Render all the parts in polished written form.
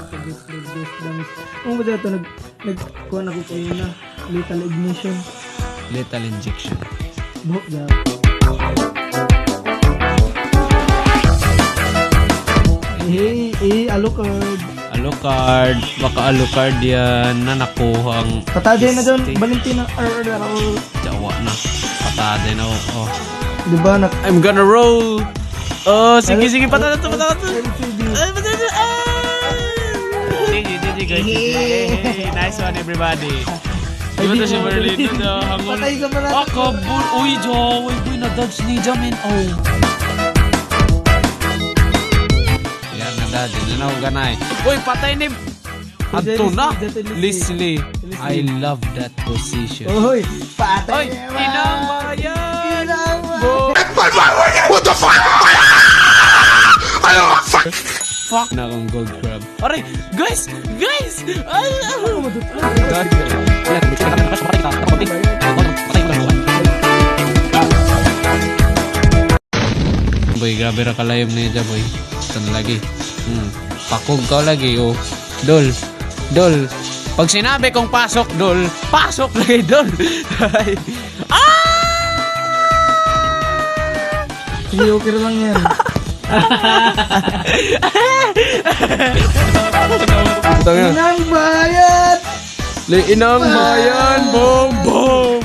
Produce bangs. Kung ba dito nagkuha na ko kayo na lethal ignition. Lethal injection. Buhok daw. Alucard. Alucard. Baka Alucard yan na nakuhang... Pataday na doon, Valentina. Jawa na. Pataday na. Oh. Diba nak... I'm gonna roll. Oh, sige, pataday to. GG guys. Hey, nice one everybody. Di ba ito si Merlin? Patay ka pala. Ah, kabul. Uy, Joey. Uy, na-dodge ni Jamin. Oh. Yan, na-dodge. Yan ako ganay. Uy, patay ni... Ato na. Leslie. I love that position. Uy, patay. Uy, inang bayan. Inang bayan. What the fuck? I don't fuck. Fuck na akong gold crab. Aray, guys! Ay, boy, grabe ra kalayom na ija, boy. Ito na lagi. Pakog ka lagi, oh. Dol. Pag sinabi kong pasok, Dol, pasok lagi, Dol. Sige, okay lang yan. Inang bayan! Inang bayan! Boom!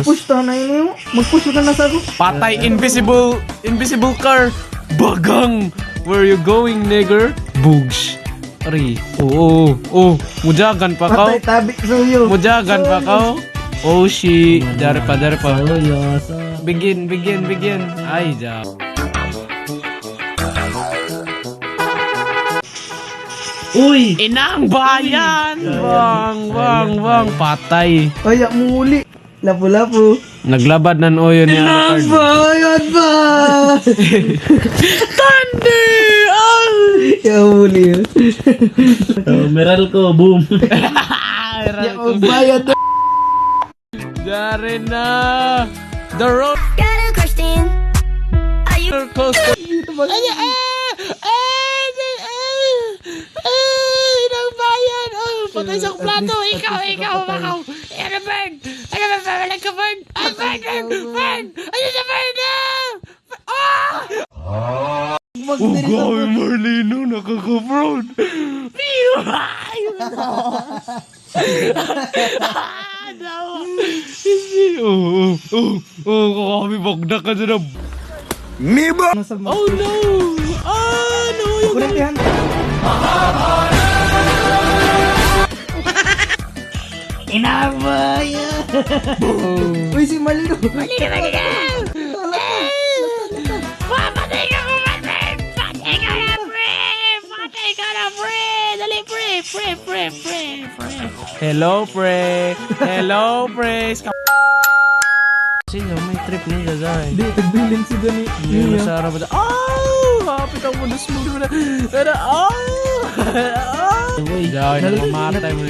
Push ta na yun mo. Mag-push ka na sa ako. Patay, invisible car. Bagang! Where you going, nigger? Bugs. Ari. Oh. Mujagan pa ka. Patay, tabik suyo. Mujagan pa ka. Oh, shit. Dari pa. Seryoso. Begin. Ay, ja. Uy! Inang bayan! Bang! Patay. Ay, muli. Lapu-lapu. Naglabad ng oyo ni Inang Alucard. bayan ba? Tande! Ya, muli. Meral ko, boom. Ya, bayan. Dari na! The road Got a question. Are you coaster. Inang bayan! Oh, patay sa plato. Ikaw, bakaw. Ano ba? Walang ka, Bird? Ay, Bird! Ayun na, Bird! Ugaw, Marlino, nakaka-proud. Kami bagda ka dyan. Oh no! No! Kurintihan. Inang bayan! Uy, si Malino! Patay ka na, pre! Dali, pre! Hello, pre! Sino, may trip niya, guys. Di, tagbilin si Dani. Yung nasara ba? Hapit ang mundo smooth mo na. Pero, Dahil namamatay mo.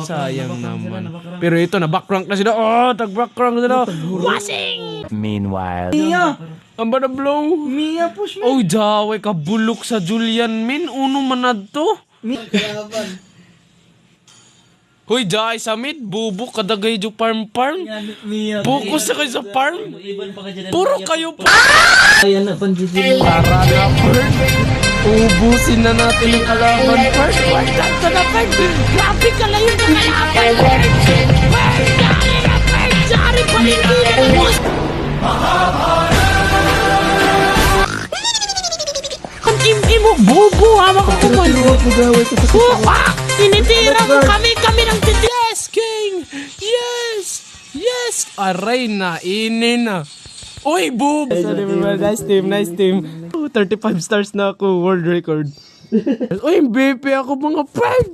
Sayang naman. Pero ito, na-backrank na sila. Tag-backrank na sila. Wasing! Meanwhile. Mia! Ang ba na blow? Mia, push me! Oh, daway ka bulok sa Julian, min. Uno manad to. Mia, kalaban. Hoy, dahil sa mid, bubuk kadagay jo farm. Mia. Focus na kayo sa farm. Puro kayo pa. Ayan na, panjisin. Para na, Bird. Ubusin na natin yung kalaban, Bird. Wagdag ka na, Bird. Grabe ka lang yung kalaban, Bird. Dali na, Bird. Sorry, palindirin mo. Ang team mo, bubo, hamak ako man. Tinitira mo kami ng yes, King. Yes. Aray na, inin na. Uy, boob! Nice team. 35 stars na ako, world record. Uy, MVP ako mga friend!